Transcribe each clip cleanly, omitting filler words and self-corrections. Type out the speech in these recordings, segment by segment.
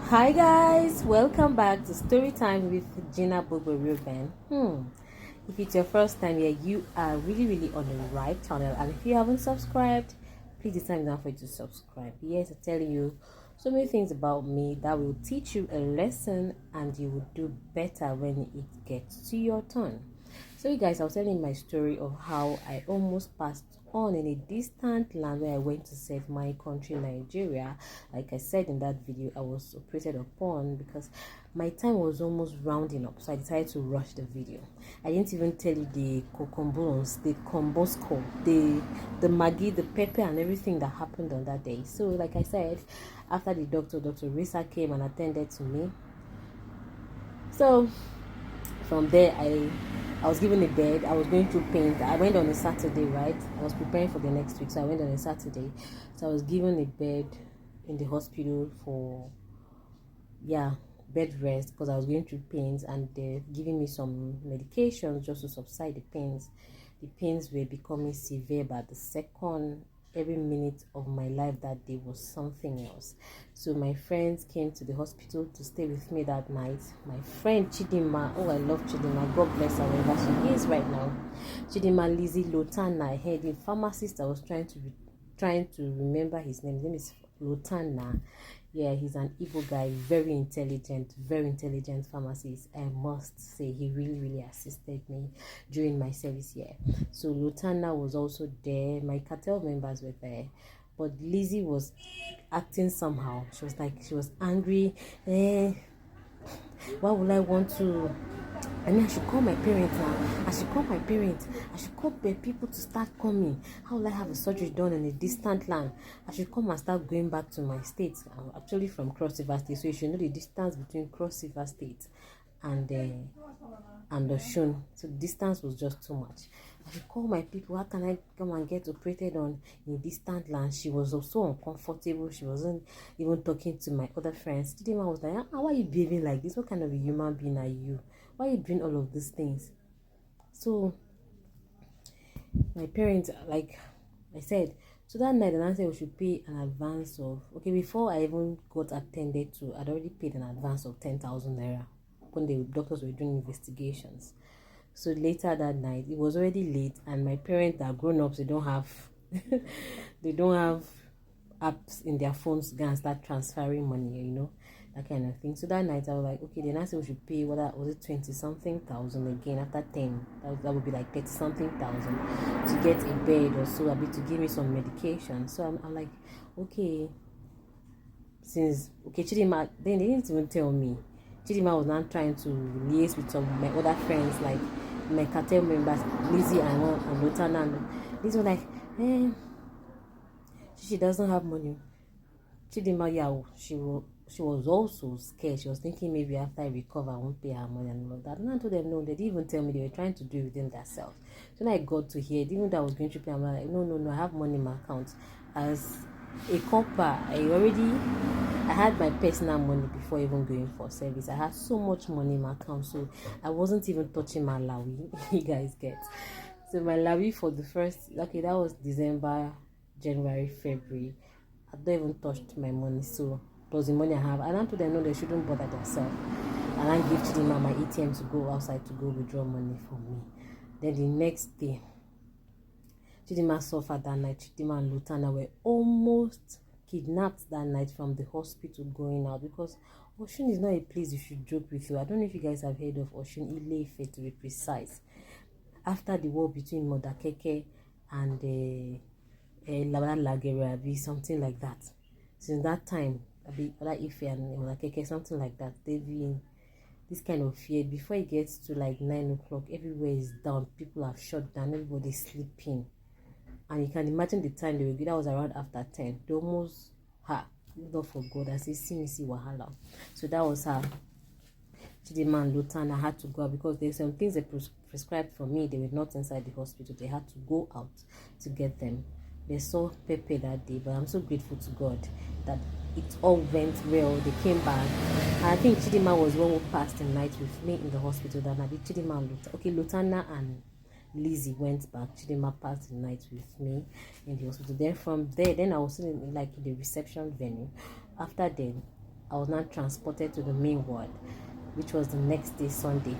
Hi guys, welcome back to Story Time with Gina Bobo Ruben. If it's your first time here, you are really on the right channel, and if you haven't subscribed, please it's time now for you to subscribe. Yes, I tell you so many things about me that will teach you a lesson, and you will do better when it gets to your turn. So you guys, I was telling my story of how I almost passed on in a distant land where I went to save my country, Nigeria. Like I said in that video, I was operated upon because my time was almost rounding up, so I decided to rush the video. I didn't even tell you the cocombons, the combosco, the maggi, the pepper, and everything that happened on that day. So like I said, after the Dr. Risa came and attended to me. So from there, I was given a bed. I was going through pain. I went on a Saturday, right? I was preparing for the next week, so I went on a Saturday. So I was given a bed in the hospital for bed rest because I was going through pains, and they're giving me some medications just to subside the pains. The pains were becoming severe, but the second, every minute of my life that day was something else. So my friends came to the hospital to stay with me that night. My friend Chidima, oh, I love Chidima, God bless her wherever she is right now. Chidima Lizzie Lotana, I heard the pharmacist. I was trying to remember his name. His name is Lotana. Yeah, he's an Igbo guy, very intelligent pharmacist. I must say, he really assisted me during my service here. So Lutana was also there. My cartel members were there, but Lizzie was acting somehow. She was angry. Why would I want to? I mean, I should call my parents now. I should call my parents. I should call the people to start coming. How will I have a surgery done in a distant land? I should come and start going back to my state. I'm actually from Cross River State, so you should know the distance between Cross River State and Oshun. So the distance was just too much. I should call my people. How can I come and get operated on in a distant land? She was also uncomfortable. She wasn't even talking to my other friends. Chidima was like, why are you behaving like this? What kind of a human being are you? Why are you doing all of these things? So my parents, like I said, so that night, and I said we should pay an advance of, okay, before I even got attended to, I'd already paid an advance of 10,000 naira when the doctors were doing investigations. So later that night, it was already late, and my parents are grown ups. They don't have they don't have apps in their phones to go and start transferring money, that kind of thing. So that night I was like, okay, then I said we should pay, what was it, 20 something thousand again after 10. That would be like 30 something thousand to get a bed or so, a bit, to give me some medication. So I'm like, okay, Chidima, then they didn't even tell me. Chidima was now trying to liaise with some of my other friends, like my cartel members, Lizzie and Lotana. These were like, she doesn't have money. Chidima, yeah, she was also scared. She was thinking maybe after I recover, I won't pay her money and all of that. And I told them no, they didn't even tell me. They were trying to do it within themselves. So when I got to hear, even though I was going to pay, I'm like, no, I have money in my account. As a copper, I had my personal money before even going for service. I had so much money in my account, so I wasn't even touching my lawi. You guys get. So my lawi for the first, okay, that was December, January, February. I don't even touched my money, so it was the money I have. And I told them no, they shouldn't bother themselves. And I gave Chidima my ATM to go outside to go withdraw money from me. Then the next day, Chidima suffered that night. Chidima and Lutana were almost kidnapped that night from the hospital going out, because Oshun is not a place you should joke with. I don't know if you guys have heard of Oshun, Ile-Ife to be precise. After the war between Modakeke and Lagere, something like that. Since that time, Ife and Modakeke, something like that, they've been this kind of fear. Before it gets to like 9 o'clock, everywhere is down. People have shut down. Everybody's sleeping. And you can imagine the time they were good. That was around after 10. They almost, not for God, I say, see me, see Wahala. So that was her. Chidima and Lutana had to go out because there's some things they prescribed for me. They were not inside the hospital. They had to go out to get them. They saw Pepe that day, but I'm so grateful to God that it all went well. They came back. And I think Chidima was one who passed the night with me in the hospital that night. Chidima and Lutana and Lizzie went back. Chidima passed the night with me in the hospital. Then from there, then I was in the reception venue. After then, I was now transported to the main ward, which was the next day, Sunday.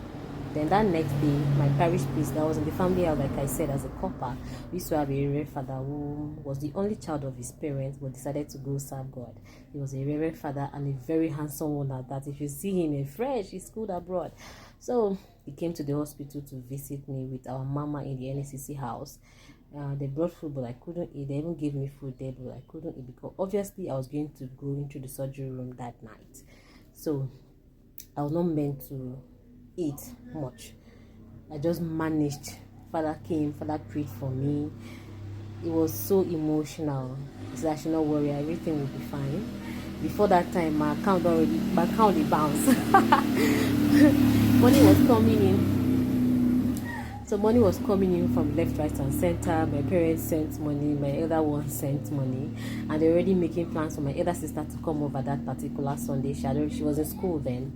Then that next day, my parish priest that was in the family house, like I said, as a copper, we used to have a reverend father who was the only child of his parents but decided to go serve God. He was a reverend father and a very handsome one at that. If you see him in fresh, he schooled abroad. So he came to the hospital to visit me with our mama in the NCC house. They brought food, but I couldn't eat. They even gave me food there, but I couldn't eat because obviously I was going to go into the surgery room that night. So I was not meant to eat much. I just managed. Father came, Father prayed for me. It was so emotional. He said I should not worry, everything will be fine. Before that time, my account bounced. Money was coming in. So money was coming in from left, right, and center. My parents sent money. My elder one sent money, and they're already making plans for my elder sister to come over that particular Sunday. She was in school then.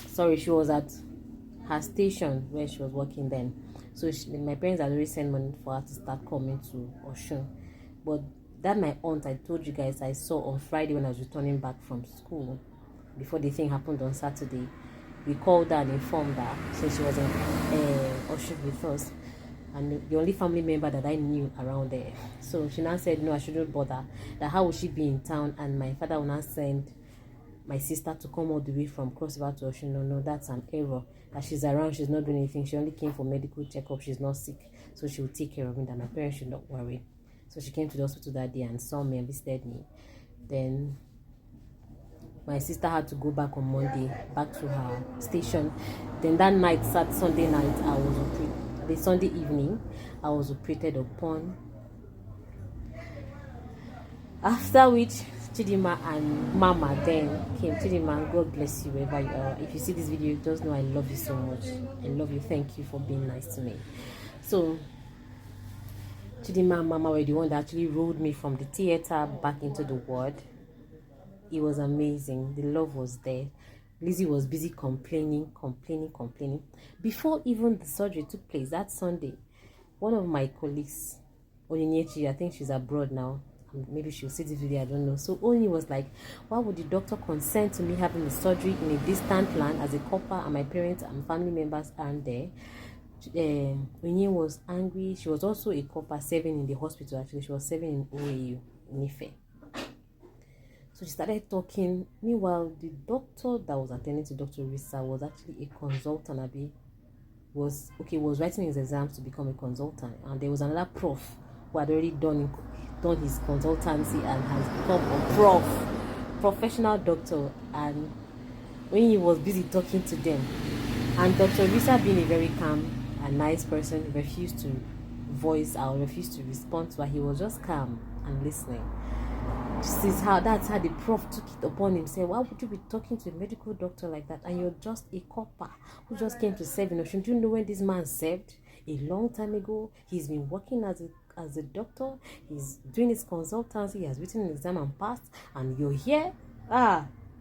Sorry, she was at her station where she was working then. So my parents had already sent money for her to start coming to Oshun. But that my aunt, I told you guys, I saw on Friday when I was returning back from school, before the thing happened on Saturday. We called her and informed her since she was in Oshun with us, and the only family member that I knew around there. So she now said, no, I shouldn't bother. That how would she be in town? And my father will now send my sister to come all the way from Cross River to Oshun. No, that's an error. That she's around, she's not doing anything. She only came for medical checkup. She's not sick, so she will take care of me. That my parents should not worry. So she came to the hospital that day and saw me and visited me. Then my sister had to go back on Monday, back to her station. Then that night, Sunday night, the Sunday evening, I was operated upon. After which, Chidima and Mama then came. Chidima, God bless you wherever you are. If you see this video, just know I love you so much. I love you. Thank you for being nice to me. So, Chidima and Mama were the one that actually rolled me from the theater back into the ward. It was amazing. The love was there. Lizzie was busy complaining. Before even the surgery took place that Sunday, one of my colleagues, Onyinyechi, I think she's abroad now, maybe she'll see this video, I don't know. So Oni was like, why would the doctor consent to me having the surgery in a distant land as a copper and my parents and family members aren't there? Onye was angry. She was also a copper serving in the hospital. Actually, she was serving in OAU in Ife. So she started talking. Meanwhile, the doctor that was attending to Dr. Risa was actually a consultant. Was writing his exams to become a consultant, and there was another prof who had already done his consultancy and has become a professional doctor. And when he was busy talking to them, and Dr. Risa, being a very calm and nice person, refused to voice out, refused to respond to her. He was just calm and listening. That's how the prof took it upon himself. Why would you be talking to a medical doctor like that? And you're just a copper who just came to serve in Oshun. Do you know when this man served? A long time ago. He's been working as a doctor. He's doing his consultancy. He has written an exam and passed. And you're here?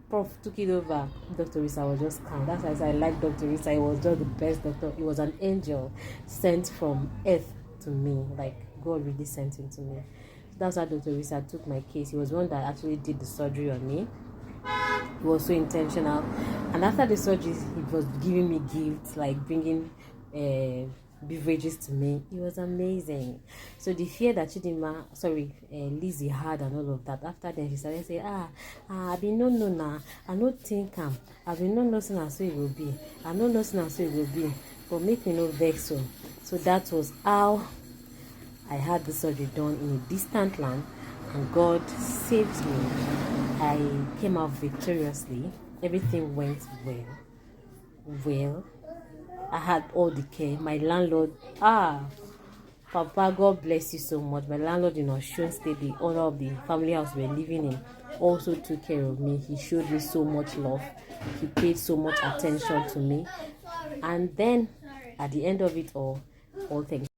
Prof took it over. Dr. Risa was just calm. That's why I like Dr. Risa. He was just the best doctor. He was an angel sent from earth to me. Like, God really sent him to me. That's how Dr. Risa took my case. He was the one that actually did the surgery on me. He was so intentional. And after the surgery, he was giving me gifts, like bringing beverages to me. It was amazing. So the fear that Lizzie had and all of that, after then she started saying, I been no, I don't think I been no nothing as so it will be. I know nothing as so it will be. But make me no vex so. So that was how I had the surgery done in a distant land, and God saved me. I came out victoriously. Everything went well. I had all the care. My landlord, Papa, God bless you so much. My landlord in Osun State, the owner of the family house we're living in, also took care of me. He showed me so much love. He paid so much attention to me. And then, at the end of it all things.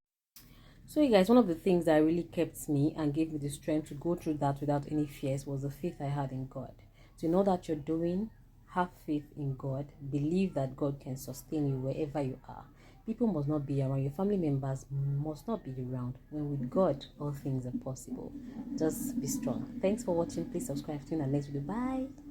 So you guys, one of the things that really kept me and gave me the strength to go through that without any fears was the faith I had in God. To know that you're doing, have faith in God, believe that God can sustain you wherever you are. People must not be around, your family members must not be around. When with God, all things are possible. Just be strong. Thanks for watching. Please subscribe to the next video. Bye.